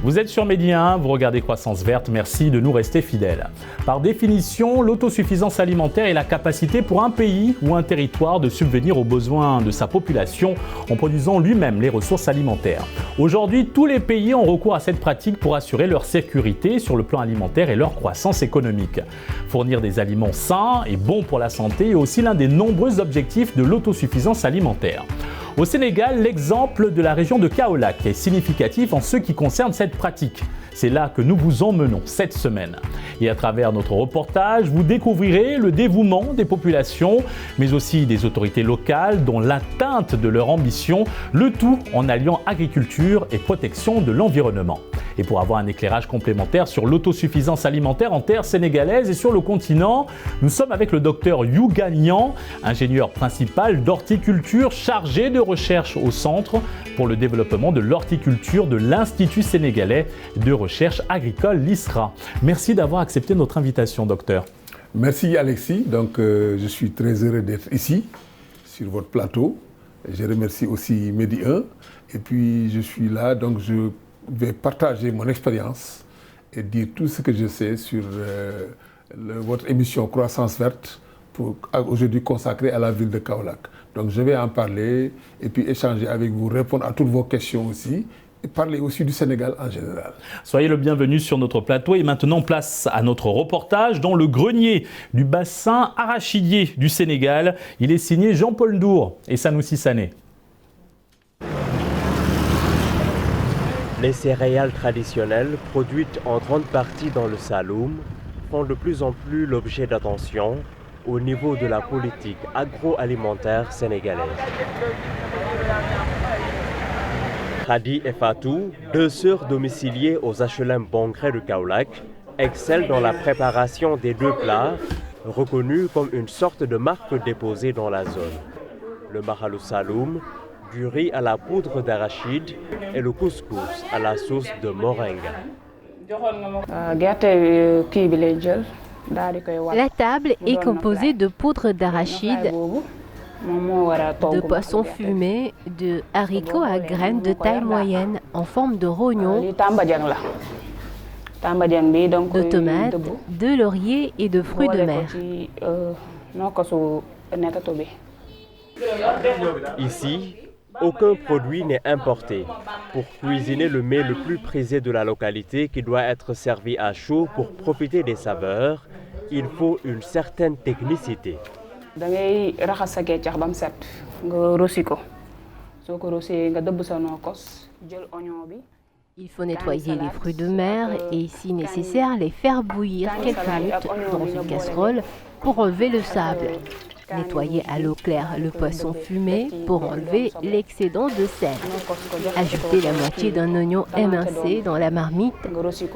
Vous êtes sur Midi 1, vous regardez Croissance Verte, merci de nous rester fidèles. Par définition, l'autosuffisance alimentaire est la capacité pour un pays ou un territoire de subvenir aux besoins de sa population en produisant lui-même les ressources alimentaires. Aujourd'hui, tous les pays ont recours à cette pratique pour assurer leur sécurité sur le plan alimentaire et leur croissance économique. Fournir des aliments sains et bons pour la santé est aussi l'un des nombreux objectifs de l'autosuffisance alimentaire. Au Sénégal, l'exemple de la région de Kaolack est significatif en ce qui concerne cette pratique. C'est là que nous vous emmenons cette semaine. Et à travers notre reportage, vous découvrirez le dévouement des populations, mais aussi des autorités locales dans l'atteinte de leur ambition, le tout en alliant agriculture et protection de l'environnement. Et pour avoir un éclairage complémentaire sur l'autosuffisance alimentaire en terre sénégalaise et sur le continent, nous sommes avec le docteur Youga Niang, ingénieur principal d'horticulture chargé de recherche au Centre pour le développement de l'horticulture de l'Institut sénégalais de recherche agricole, l'ISRA. Merci d'avoir accepté notre invitation, docteur. Merci Alexis, je suis très heureux d'être ici, sur votre plateau. Je remercie aussi Midi 1 et puis je suis là, je vais partager mon expérience et dire tout ce que je sais sur votre émission Croissance Verte, aujourd'hui consacrée à la ville de Kaolack. Donc je vais en parler et puis échanger avec vous, répondre à toutes vos questions aussi et parler aussi du Sénégal en général. Soyez le bienvenu sur notre plateau et maintenant place à notre reportage dans le grenier du bassin arachidier du Sénégal. Il est signé Jean-Paul Ndour et Sanoussi Sané. Les céréales traditionnelles, produites en grande partie dans le Saloum, font de plus en plus l'objet d'attention au niveau de la politique agroalimentaire sénégalaise. Khadi et Fatou, deux sœurs domiciliées aux HLM Bongré de Kaolack, excellent dans la préparation des deux plats, reconnus comme une sorte de marque déposée dans la zone. Le mahalou saloum, du riz à la poudre d'arachide et le couscous à la sauce de moringa. La table est composée de poudre d'arachide, de poisson fumé, de haricots à graines de taille moyenne en forme de rognon, de tomates, de laurier et de fruits de mer. Ici, aucun produit n'est importé. Pour cuisiner le mets le plus prisé de la localité qui doit être servi à chaud pour profiter des saveurs, il faut une certaine technicité. Il faut nettoyer les fruits de mer et, si nécessaire, les faire bouillir quelques minutes dans une casserole pour enlever le sable. Nettoyer à l'eau claire le poisson fumé pour enlever l'excédent de sel. Ajouter la moitié d'un oignon émincé dans la marmite.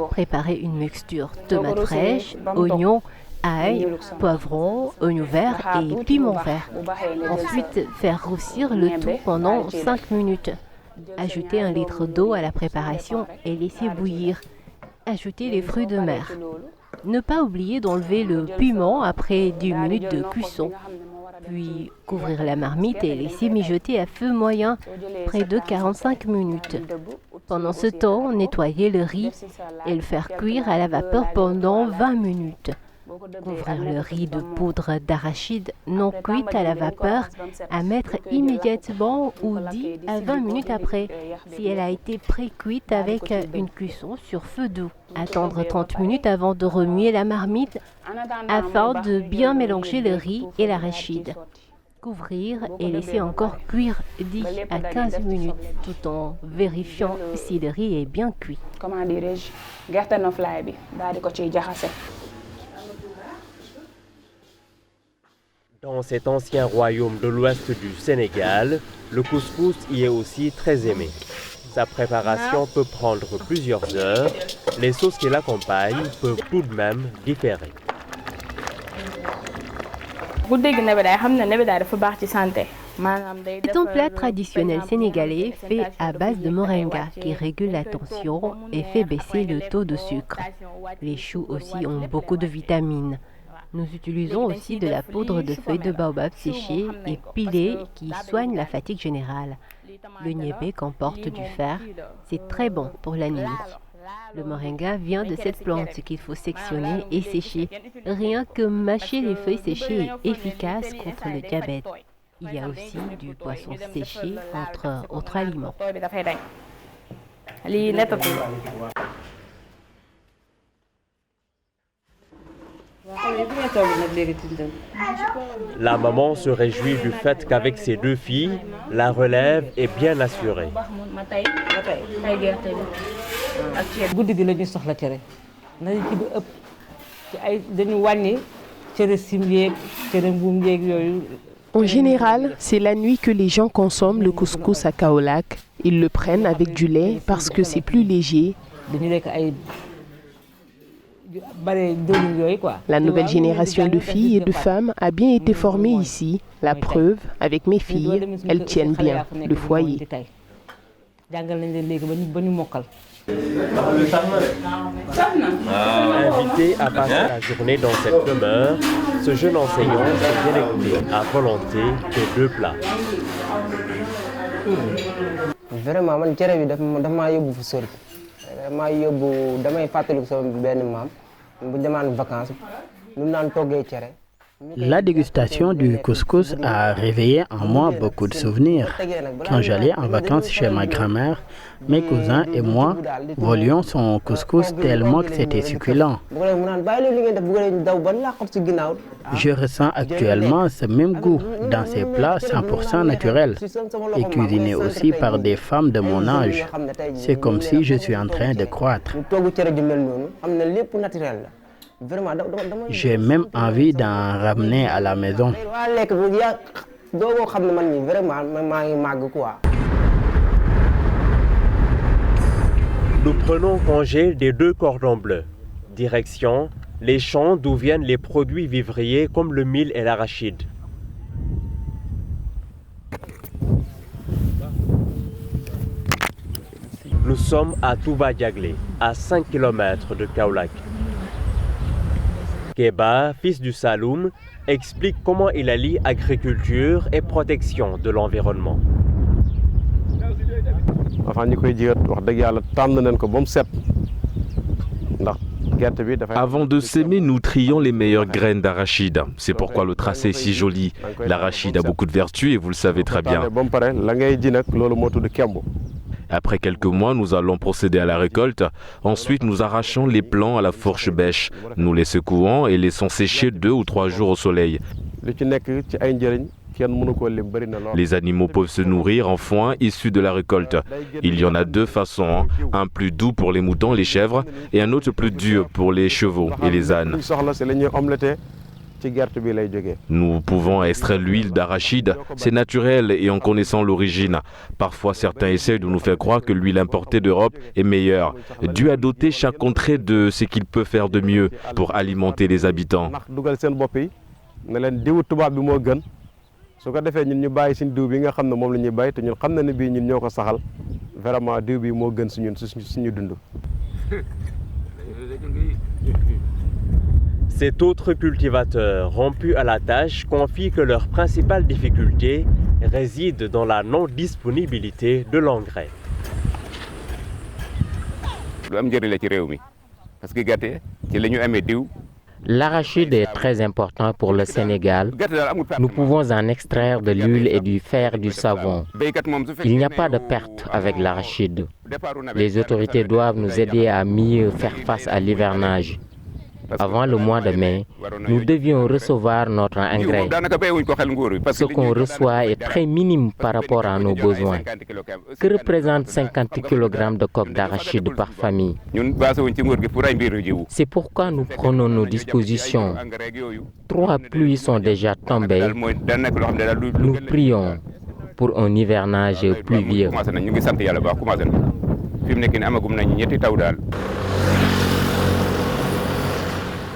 Préparer une mixture tomate fraîche, oignon, ail, poivron, oignon vert et piment vert. Ensuite, faire grossir le tout pendant 5 minutes. Ajouter 1 litre d'eau à la préparation et laisser bouillir. Ajouter les fruits de mer. Ne pas oublier d'enlever le piment après 10 minutes de cuisson. Puis couvrir la marmite et laisser mijoter à feu moyen près de 45 minutes. Pendant ce temps, nettoyer le riz et le faire cuire à la vapeur pendant 20 minutes. Couvrir le riz de poudre d'arachide non cuite à la vapeur à mettre immédiatement ou 10 à 20 minutes après si elle a été pré-cuite avec une cuisson sur feu doux. Attendre 30 minutes avant de remuer la marmite afin de bien mélanger le riz et l'arachide. Couvrir et laisser encore cuire 10 à 15 minutes tout en vérifiant si le riz est bien cuit. Dans cet ancien royaume de l'ouest du Sénégal, le couscous y est aussi très aimé. Sa préparation peut prendre plusieurs heures. Les sauces qui l'accompagnent peuvent tout de même différer. C'est un plat traditionnel sénégalais fait à base de moringa qui régule la tension et fait baisser le taux de sucre. Les choux aussi ont beaucoup de vitamines. Nous utilisons aussi de la poudre de feuilles de baobab séchées et pilées qui soigne la fatigue générale. Le niébé comporte du fer, c'est très bon pour l'anémie. Le moringa vient de cette plante qu'il faut sectionner et sécher. Rien que mâcher les feuilles séchées est efficace contre le diabète. Il y a aussi du poisson séché, entre autres aliments. La maman se réjouit du fait qu'avec ses 2 filles, la relève est bien assurée. En général, c'est la nuit que les gens consomment le couscous à Kaolack. Ils le prennent avec du lait parce que c'est plus léger. La nouvelle génération de filles et de femmes a bien été formée ici. La preuve, avec mes filles, elles tiennent bien le foyer. Invité à passer la journée dans cette demeure, ce jeune enseignant s'est délecté à volonté de 2 plats. Vraiment, man cere bi daf maa yóbbu fu sori dama yóbbu damay fàttaliku sama benn maam bu demaan vacances ñu naan toggee cere. La dégustation du couscous a réveillé en moi beaucoup de souvenirs. Quand j'allais en vacances chez ma grand-mère, mes cousins et moi volions son couscous tellement que c'était succulent. Je ressens actuellement ce même goût dans ces plats 100% naturels et cuisinés aussi par des femmes de mon âge. C'est comme si je suis en train de croître. J'ai même envie d'en ramener à la maison. Nous prenons congé des 2 cordons bleus. Direction, les champs d'où viennent les produits vivriers comme le mil et l'arachide. Nous sommes à Touba Diaglé, à 5 km de Kaolack. Keba, fils du Saloum, explique comment il allie agriculture et protection de l'environnement. Avant de s'aimer, nous trions les meilleures graines d'arachide. C'est pourquoi le tracé est si joli. L'arachide a beaucoup de vertus et vous le savez très bien. Après quelques mois, nous allons procéder à la récolte. Ensuite, nous arrachons les plants à la fourche-bêche. Nous les secouons et laissons sécher 2 ou 3 jours au soleil. Les animaux peuvent se nourrir en foin issu de la récolte. Il y en a 2 façons, un plus doux pour les moutons, les chèvres, et un autre plus dur pour les chevaux et les ânes. Nous pouvons extraire l'huile d'arachide, c'est naturel et en connaissant l'origine. Parfois, certains essaient de nous faire croire que l'huile importée d'Europe est meilleure. Dieu a doté chaque contrée de ce qu'il peut faire de mieux pour alimenter les habitants. Cet autre cultivateur, rompu à la tâche, confie que leur principale difficulté réside dans la non-disponibilité de l'engrais. L'arachide est très important pour le Sénégal. Nous pouvons en extraire de l'huile et faire du savon. Il n'y a pas de perte avec l'arachide. Les autorités doivent nous aider à mieux faire face à l'hivernage. Avant le mois de mai, nous devions recevoir notre engrais. Ce qu'on reçoit est très minime par rapport à nos besoins. Que représentent 50 kg de coque d'arachide par famille? C'est pourquoi nous prenons nos dispositions. 3 pluies sont déjà tombées. Nous prions pour un hivernage pluvieux.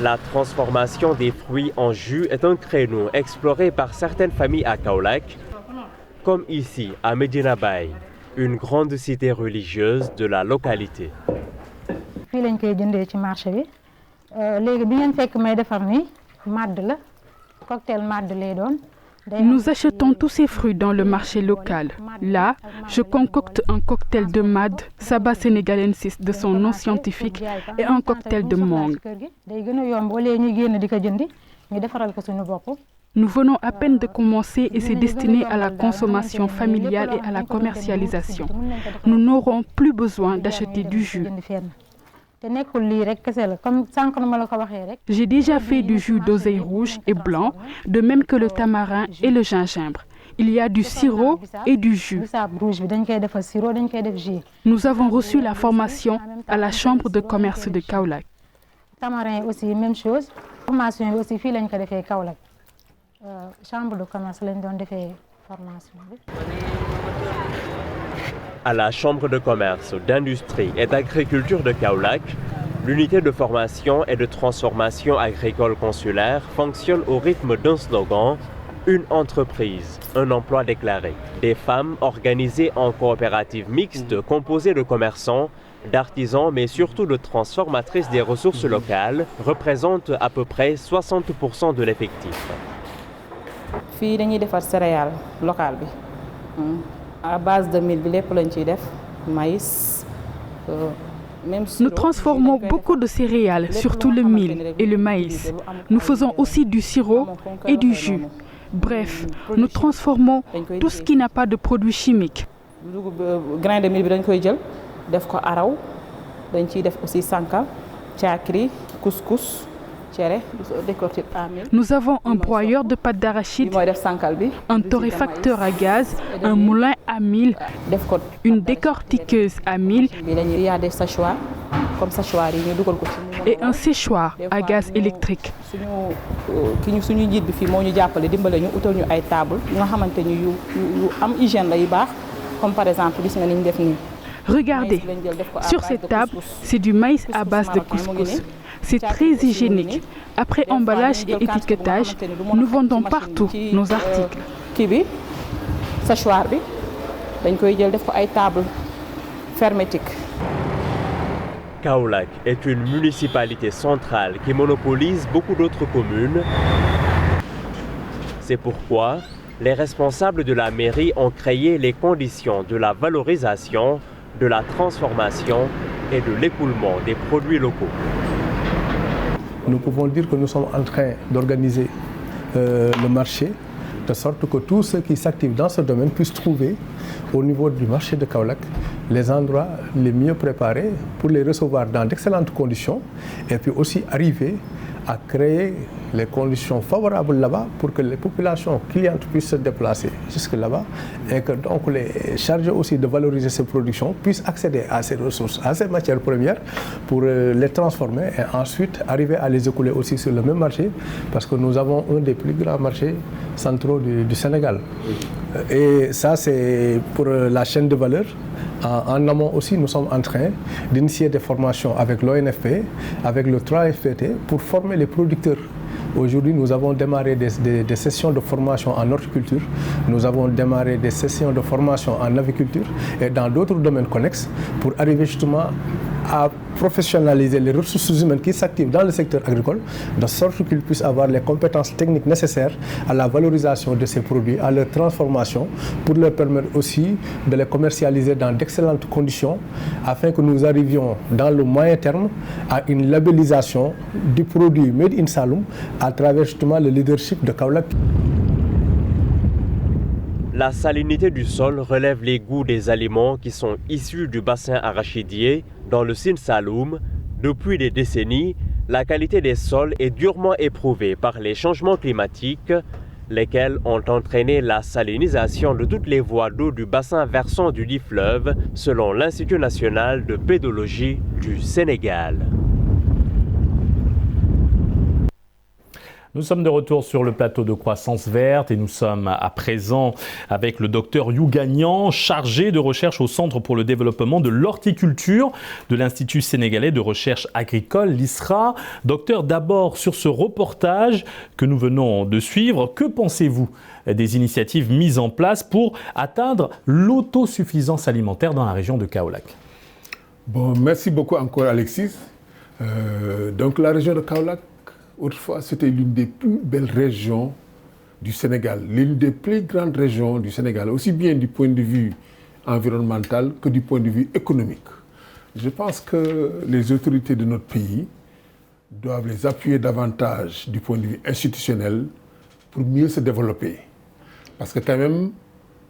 La transformation des fruits en jus est un créneau exploré par certaines familles à Kaolack, comme ici à Medina Baye, une grande cité religieuse de la localité. Nous achetons tous ces fruits dans le marché local. Là, je concocte un cocktail de mad, Sabah sénégalensis de son nom scientifique, et un cocktail de mangue. Nous venons à peine de commencer et c'est destiné à la consommation familiale et à la commercialisation. Nous n'aurons plus besoin d'acheter du jus. J'ai déjà fait du jus d'oseille rouge et blanc, de même que le tamarin et le gingembre. Il y a du sirop et du jus. Nous avons reçu la formation à la Chambre de commerce de Kaolack. Tamarin aussi, même chose. Formation aussi, fii lañ ko defee Kaolack. Chambre de commerce lañ doon defee formation bi. À la Chambre de commerce, d'industrie et d'agriculture de Kaolack, l'unité de formation et de transformation agricole consulaire fonctionne au rythme d'un slogan, une entreprise, un emploi déclaré. Des femmes organisées en coopératives mixtes composées de commerçants, d'artisans, mais surtout de transformatrices des ressources locales, représentent à peu près 60% de l'effectif. Fii dañuy defar céréales locales bi à base de mil bi lépp lañ ciy def maïs. Nous transformons beaucoup de céréales, surtout le mil et le maïs. Nous faisons aussi du sirop et du jus. Bref, nous transformons tout ce qui n'a pas de produits chimiques. Grain de mil bi dañ koy jël def ko araw dañ ciy def aussi sankal, caakri, couscous. Nous avons un broyeur de pâte d'arachide, un torréfacteur à gaz, un moulin à mil, une décortiqueuse à mil et un séchoir à gaz électrique. Regardez, sur cette table, c'est du maïs à base de couscous. C'est très hygiénique. Après emballage et étiquetage, nous vendons partout nos articles. Kaolack est une municipalité centrale qui monopolise beaucoup d'autres communes. C'est pourquoi les responsables de la mairie ont créé les conditions de la valorisation, de la transformation et de l'écoulement des produits locaux. Nous pouvons dire que nous sommes en train d'organiser le marché de sorte que tous ceux qui s'activent dans ce domaine puissent trouver au niveau du marché de Kaolack les endroits les mieux préparés pour les recevoir dans d'excellentes conditions et puis aussi arriver à créer les conditions favorables là-bas pour que les populations clientes puissent se déplacer jusque là-bas et que donc les chargés aussi de valoriser ces productions puissent accéder à ces ressources, à ces matières premières pour les transformer et ensuite arriver à les écouler aussi sur le même marché parce que nous avons un des plus grands marchés centraux du Sénégal. Et ça c'est pour la chaîne de valeur. En amont aussi, nous sommes en train d'initier des formations avec l'ONFP, avec le 3FPT pour former les producteurs. Aujourd'hui, nous avons démarré des sessions de formation en horticulture, nous avons démarré des sessions de formation en aviculture et dans d'autres domaines connexes pour arriver justement à professionnaliser les ressources humaines qui s'activent dans le secteur agricole, de sorte qu'ils puissent avoir les compétences techniques nécessaires à la valorisation de ces produits, à leur transformation, pour leur permettre aussi de les commercialiser dans d'excellentes conditions, afin que nous arrivions dans le moyen terme à une labellisation du produit Made in Saloum à travers justement le leadership de Kaolack. La salinité du sol relève les goûts des aliments qui sont issus du bassin arachidier dans le Sine Saloum. Depuis des décennies, la qualité des sols est durement éprouvée par les changements climatiques, lesquels ont entraîné la salinisation de toutes les voies d'eau du bassin versant du dit fleuve, selon l'Institut national de pédologie du Sénégal. Nous sommes de retour sur le plateau de Croissance Verte et nous sommes à présent avec le docteur You Gagnan, chargé de recherche au Centre pour le développement de l'horticulture de l'Institut sénégalais de recherche agricole, l'ISRA. Docteur, d'abord sur ce reportage que nous venons de suivre, que pensez-vous des initiatives mises en place pour atteindre l'autosuffisance alimentaire dans la région de Kaolack? Bon, merci beaucoup encore Alexis. Donc la région de Kaolack, autrefois, c'était l'une des plus belles régions du Sénégal, l'une des plus grandes régions du Sénégal, aussi bien du point de vue environnemental que du point de vue économique. Je pense que les autorités de notre pays doivent les appuyer davantage du point de vue institutionnel pour mieux se développer. Parce que quand même,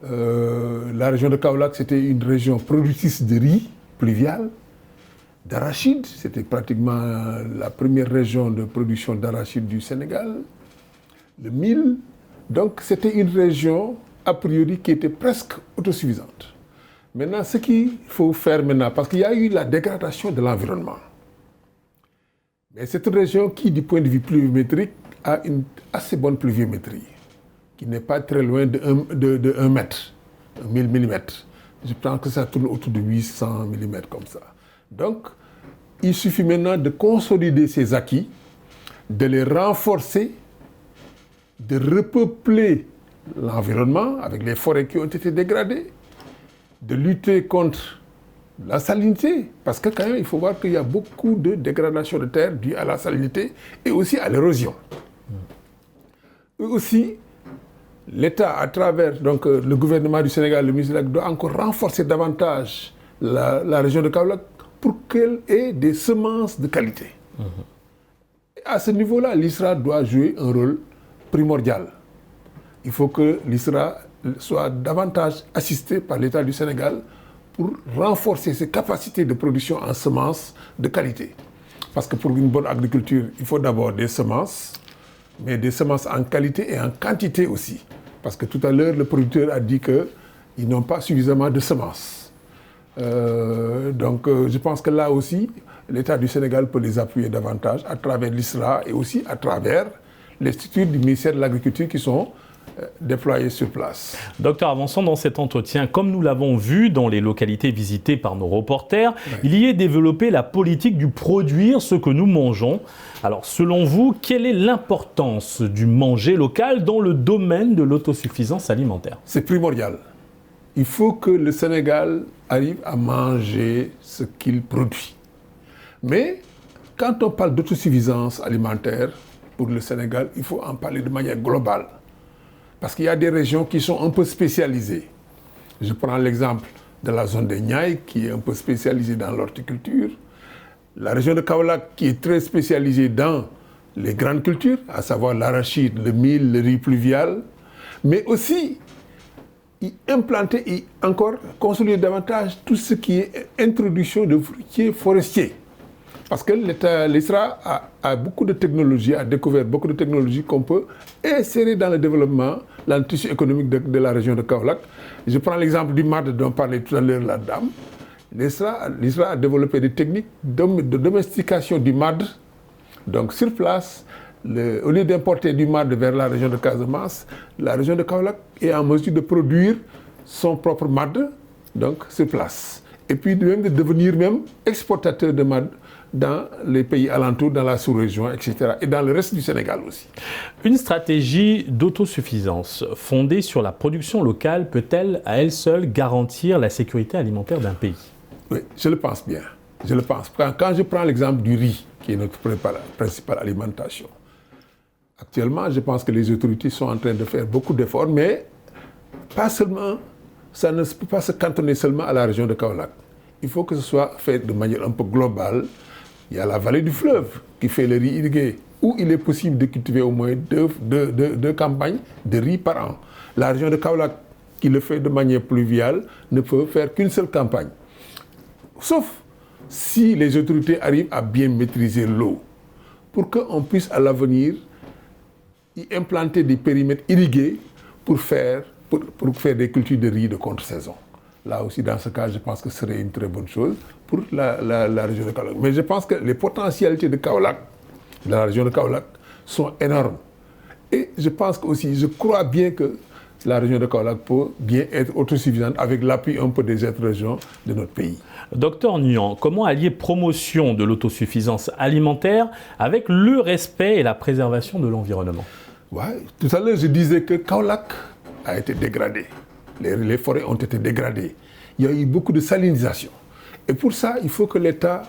la région de Kaolack, c'était une région productrice de riz pluvial, d'arachide. C'était pratiquement la première région de production d'arachide du Sénégal. Le mil. Donc, c'était une région, a priori, qui était presque autosuffisante. Maintenant, ce qu'il faut faire maintenant, parce qu'il y a eu la dégradation de l'environnement. Mais c'est une région qui, du point de vue pluviométrique, a une assez bonne pluviométrie, qui n'est pas très loin de 1 mètre, 1000 mm. Je pense que ça tourne autour de 800 mm comme ça. Donc, il suffit maintenant de consolider ces acquis, de les renforcer, de repeupler l'environnement avec les forêts qui ont été dégradées, de lutter contre la salinité, parce que quand même, il faut voir qu'il y a beaucoup de dégradation de terre due à la salinité et aussi à l'érosion. Et aussi, l'État, à travers donc, le gouvernement du Sénégal, le ministre doit encore renforcer davantage la région de Kaolack pour qu'elle ait des semences de qualité. Et à ce niveau-là, l'ISRA doit jouer un rôle primordial. Il faut que l'ISRA soit davantage assisté par l'État du Sénégal pour renforcer ses capacités de production en semences de qualité. Parce que pour une bonne agriculture, il faut d'abord des semences, mais des semences en qualité et en quantité aussi. Parce que tout à l'heure, le producteur a dit qu'ils n'ont pas suffisamment de semences. Je pense que là aussi, l'État du Sénégal peut les appuyer davantage à travers l'ISRA et aussi à travers les structures du ministère de l'Agriculture qui sont déployés sur place. Docteur, avançons dans cet entretien. Comme nous l'avons vu dans les localités visitées par nos reporters, il y est développé la politique du produire ce que nous mangeons. Alors, selon vous, quelle est l'importance du manger local dans le domaine de l'autosuffisance alimentaire? C'est primordial. Il faut que le Sénégal arrive à manger ce qu'il produit. Mais quand on parle d'autosuffisance alimentaire pour le Sénégal, il faut en parler de manière globale. Parce qu'il y a des régions qui sont un peu spécialisées. Je prends l'exemple de la zone des Niayes, qui est un peu spécialisée dans l'horticulture. La région de Kaolack, qui est très spécialisée dans les grandes cultures, à savoir l'arachide, le mil, le riz pluvial. Mais aussi, y implanter et encore consolider davantage tout ce qui est introduction de fruitiers forestiers. Parce que l'ISRA a beaucoup de technologies, a découvert beaucoup de technologies qu'on peut insérer dans le développement, dans le tissu économique de la région de Kaolack. Je prends l'exemple du MAD dont parlait tout à l'heure la dame. L'ISRA a développé des techniques de domestication du MAD. Donc sur place, au lieu d'importer du MAD vers la région de Casamance, la région de Kaolack est en mesure de produire son propre MAD, donc sur place. Et puis même de devenir même exportateur de MAD dans les pays alentours, dans la sous-région, etc. Et dans le reste du Sénégal aussi. Une stratégie d'autosuffisance fondée sur la production locale peut-elle à elle seule garantir la sécurité alimentaire d'un pays? Oui, je le pense bien. Je le pense. Quand je prends l'exemple du riz, qui est notre principale alimentation, actuellement, je pense que les autorités sont en train de faire beaucoup d'efforts, mais pas seulement, ça ne peut pas se cantonner seulement à la région de Kaolack. Il faut que ce soit fait de manière un peu globale. Il y a la vallée du fleuve qui fait le riz irrigué, où il est possible de cultiver au moins deux campagnes de riz par an. La région de Kaolack, qui le fait de manière pluviale, ne peut faire qu'une seule campagne. Sauf si les autorités arrivent à bien maîtriser l'eau, pour qu'on puisse à l'avenir y implanter des périmètres irrigués pour faire des cultures de riz de contre-saison. Là aussi, dans ce cas, je pense que ce serait une très bonne chose pour la région de Kaolack. Mais je pense que les potentialités de Kaolack, de la région de Kaolack, sont énormes. Et je pense aussi, je crois bien que la région de Kaolack peut bien être autosuffisante avec l'appui un peu des autres régions de notre pays. Docteur Nguyen, comment allier promotion de l'autosuffisance alimentaire avec le respect et la préservation de l'environnement? Ouais, tout à l'heure, je disais que Kaolack a été dégradé. Les forêts ont été dégradées. Il y a eu beaucoup de salinisation. Et pour ça, il faut que l'État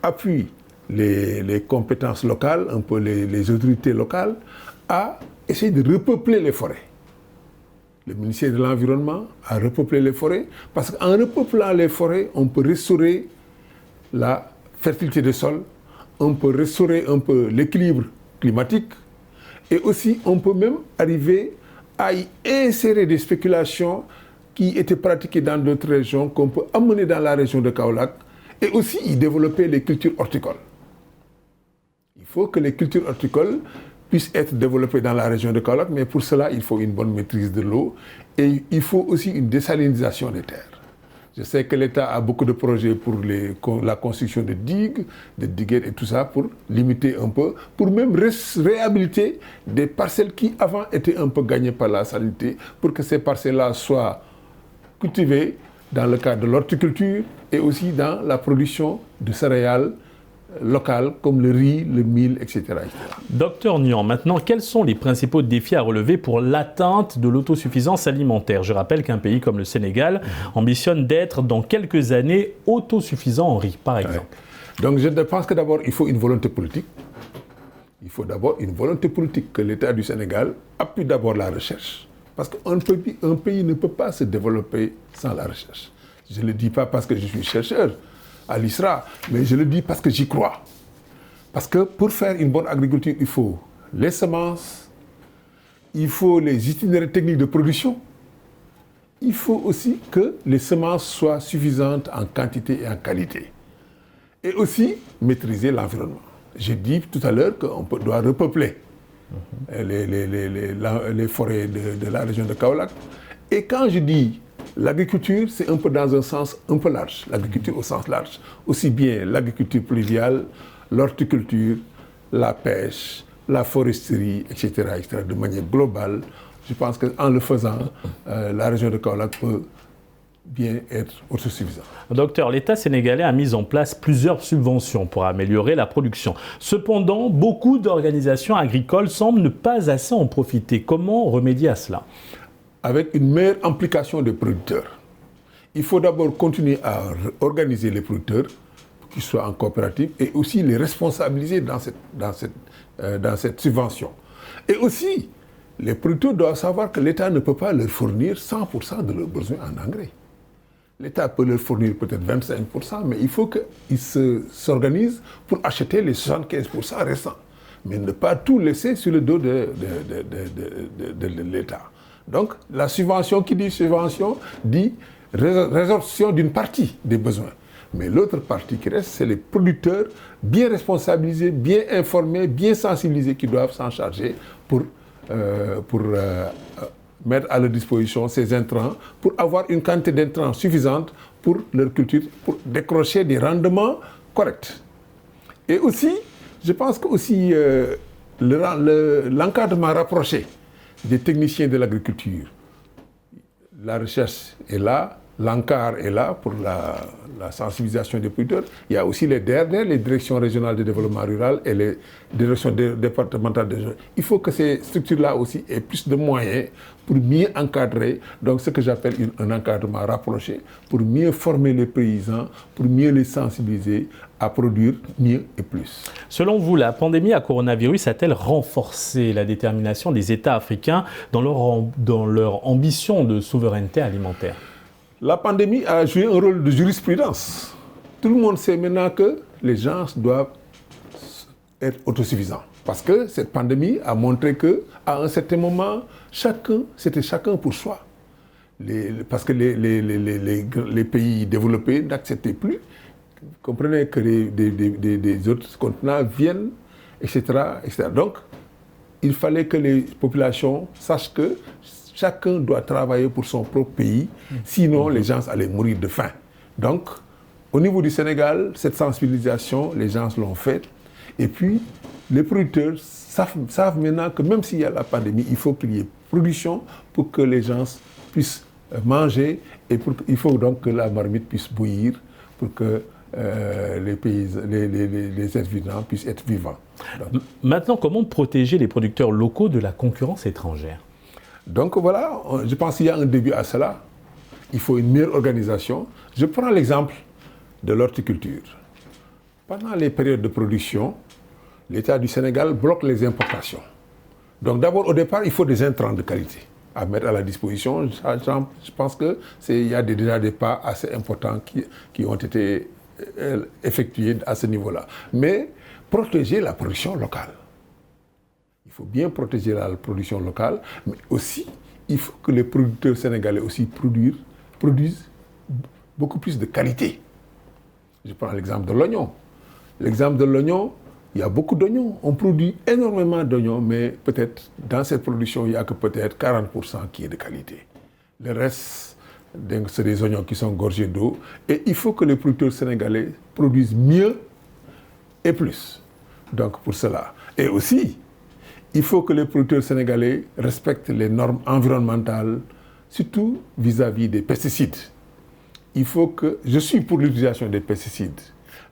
appuie les compétences locales, un peu les autorités locales, à essayer de repeupler les forêts. Le ministère de l'Environnement a repeuplé les forêts parce qu'en repeuplant les forêts, on peut restaurer la fertilité des sols, on peut restaurer un peu l'équilibre climatique et aussi on peut même arriver à y insérer des spéculations qui étaient pratiquées dans d'autres régions qu'on peut amener dans la région de Kaolack et aussi y développer les cultures horticoles. Il faut que les cultures horticoles puissent être développées dans la région de Kaolack, mais pour cela, il faut une bonne maîtrise de l'eau et il faut aussi une désalinisation des terres. Je sais que l'État a beaucoup de projets pour la construction de digues, de diguettes et tout ça, pour limiter un peu, pour même réhabiliter des parcelles qui avant étaient un peu gagnées par la salinité, pour que ces parcelles-là soient cultivées dans le cadre de l'horticulture et aussi dans la production de céréales locales comme le riz, le mil, etc. Docteur Niang, maintenant, quels sont les principaux défis à relever pour l'atteinte de l'autosuffisance alimentaire? Je rappelle qu'un pays comme le Sénégal ambitionne d'être dans quelques années autosuffisant en riz, par exemple. Ouais. Donc je pense que d'abord, il faut une volonté politique. Il faut d'abord une volonté politique, que l'État du Sénégal appuie d'abord la recherche. Parce qu'un pays ne peut pas se développer sans la recherche. Je ne le dis pas parce que je suis chercheur à l'ISRA, mais je le dis parce que j'y crois. Parce que pour faire une bonne agriculture, il faut les semences, il faut les itinéraires techniques de production, il faut aussi que les semences soient suffisantes en quantité et en qualité. Et aussi maîtriser l'environnement. J'ai dit tout à l'heure qu'on doit repeupler les forêts de la région de Kaolack. Et quand je dis l'agriculture, c'est un peu dans un sens un peu large, l'agriculture au sens large. Aussi bien l'agriculture pluviale, l'horticulture, la pêche, la foresterie, etc., de manière globale. Je pense qu'en le faisant, la région de Kaolack peut bien être autosuffisante. Docteur, l'État sénégalais a mis en place plusieurs subventions pour améliorer la production. Cependant, beaucoup d'organisations agricoles semblent ne pas assez en profiter. Comment remédier à cela? Avec une meilleure implication des producteurs. Il faut d'abord continuer à organiser les producteurs, qu'ils soient en coopérative, et aussi les responsabiliser dans cette subvention. Et aussi, les producteurs doivent savoir que l'État ne peut pas leur fournir 100% de leurs besoins en engrais. L'État peut leur fournir peut-être 25%, mais il faut qu'ils s'organisent pour acheter les 75% restants. Mais ne pas tout laisser sur le dos de l'État. Donc, la subvention, qui dit subvention, dit résorption d'une partie des besoins. Mais l'autre partie qui reste, c'est les producteurs bien responsabilisés, bien informés, bien sensibilisés qui doivent s'en charger pour mettre à leur disposition ces intrants, pour avoir une quantité d'intrants suffisante pour leur culture, pour décrocher des rendements corrects. Et aussi, je pense que aussi l'encadrement rapproché des techniciens de l'agriculture. La recherche est là, l'encart est là pour la sensibilisation des producteurs. Il y a aussi les DRDR, les directions régionales de développement rural et les directions départementales de gestion. Il faut que ces structures-là aussi aient plus de moyens pour mieux encadrer, donc ce que j'appelle un encadrement rapproché, pour mieux former les paysans, pour mieux les sensibiliser à produire mieux et plus. Selon vous, la pandémie à coronavirus a-t-elle renforcé la détermination des États africains dans leur ambition de souveraineté alimentaire? La pandémie a joué un rôle de jurisprudence. Tout le monde sait maintenant que les gens doivent être autosuffisants. Parce que cette pandémie a montré qu'à un certain moment, c'était chacun pour soi. Parce que les pays développés n'acceptaient plus. Comprenez que des autres continents viennent, etc., etc. Donc, il fallait que les populations sachent que chacun doit travailler pour son propre pays, sinon les gens allaient mourir de faim. Donc, au niveau du Sénégal, cette sensibilisation, les gens l'ont faite. Et puis, les producteurs savent maintenant que même s'il y a la pandémie, il faut qu'il y ait production pour que les gens puissent manger. Et il faut donc que la marmite puisse bouillir pour que les êtres vivants puissent être vivants. Donc, maintenant, comment protéger les producteurs locaux de la concurrence étrangère? Donc voilà, je pense qu'il y a un début à cela. Il faut une meilleure organisation. Je prends l'exemple de l'horticulture. Pendant les périodes de production, l'État du Sénégal bloque les importations. Donc d'abord, au départ, il faut des intrants de qualité à mettre à la disposition. Je pense qu'il y a déjà des pas assez importants qui ont été effectués à ce niveau-là. Mais protéger la production locale. Il faut bien protéger la production locale, mais aussi, il faut que les producteurs sénégalais aussi produisent beaucoup plus de qualité. Je prends l'exemple de l'oignon. L'exemple de l'oignon, il y a beaucoup d'oignons. On produit énormément d'oignons, mais peut-être dans cette production, il n'y a que peut-être 40% qui est de qualité. Le reste, c'est des oignons qui sont gorgés d'eau. Et il faut que les producteurs sénégalais produisent mieux et plus. Donc pour cela. Et aussi, il faut que les producteurs sénégalais respectent les normes environnementales, surtout vis-à-vis des pesticides. Il faut que... Je suis pour l'utilisation des pesticides,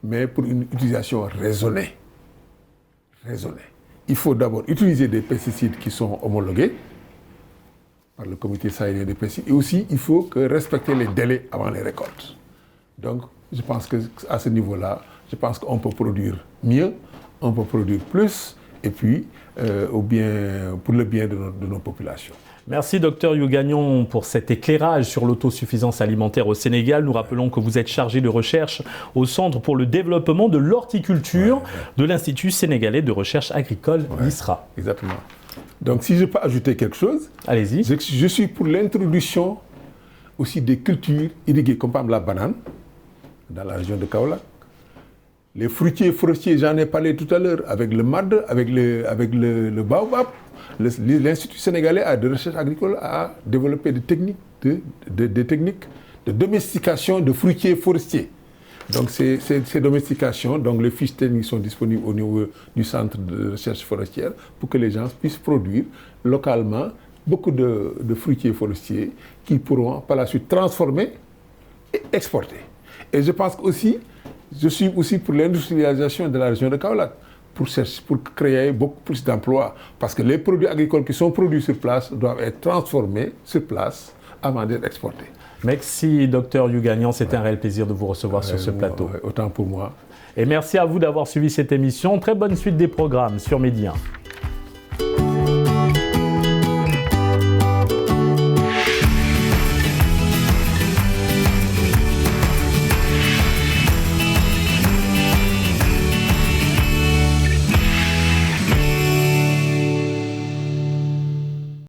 mais pour une utilisation raisonnée. Il faut d'abord utiliser des pesticides qui sont homologués par le comité sahélien des pesticides. Et aussi, il faut respecter les délais avant les récoltes. Donc, je pense qu'à ce niveau-là, je pense qu'on peut produire mieux, on peut produire plus, et puis pour le bien de nos populations. Merci Dr Yougagnon pour cet éclairage sur l'autosuffisance alimentaire au Sénégal. Nous rappelons que vous êtes chargé de recherche au Centre pour le développement de l'horticulture de l'Institut sénégalais de recherche agricole, l'ISRA. Exactement. Donc si je peux ajouter quelque chose, allez-y. Je suis pour l'introduction aussi des cultures irriguées, comme par exemple la banane, dans la région de Kaolack. Les fruitiers forestiers, j'en ai parlé tout à l'heure, avec le MAD, avec le baobab. L'Institut sénégalais de recherche agricole a développé des techniques de domestication de fruitiers forestiers. Donc ces domestications, donc les fiches techniques sont disponibles au niveau du centre de recherche forestière pour que les gens puissent produire localement beaucoup de fruitiers forestiers qu'ils pourront par la suite transformer et exporter. Et je pense aussi, je suis aussi pour l'industrialisation de la région de Kaolack, pour créer beaucoup plus d'emplois. Parce que les produits agricoles qui sont produits sur place doivent être transformés sur place avant d'être exportés. Merci Dr Yougagnon, c'était un réel plaisir de vous recevoir sur ce plateau. Autant pour moi. Et merci à vous d'avoir suivi cette émission. Très bonne suite des programmes sur Medi 1.